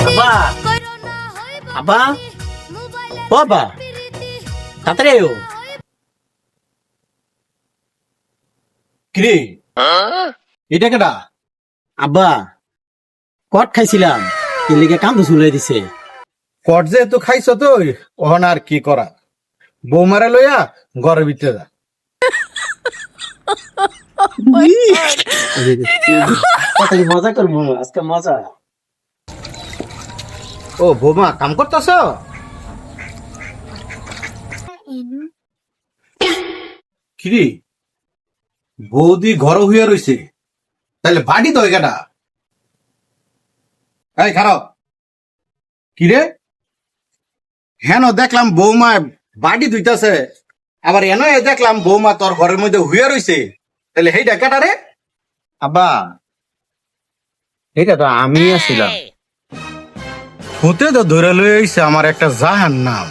আব্বা আব্বা ও আব্বা তাড়াতাড়ি আয়ো। কিরে এটা কেডা? আব্বা কট খাইছিলাম এর লিগে কান্দু চুলাই দিছে। কট যেহেতু খাইছ তুই ওহন আর কি করা, বৌমারে লইয়া ঘরের ভিতরে যা। তাড়াতাড়ি মজা করবো আজকে মজা। ও বৌমা কাম করতেছ? কিরে বৌদি ঘর হইয়া রইছে, তাহলে বাড়ি তো কেডা? এই খারাপ কিরে, হেন দেখলাম বৌমা বাড়ি ধুইতাছে, আবার এন দেখলাম বৌমা তোর ঘরের মধ্যে হইয়া রইছে, তাহলে হেইটা কেডা রে? আব্বা এটা তো আমি আছিলাম। হতে তো ধরে লই আইছে আমার একটা জাহান নাম।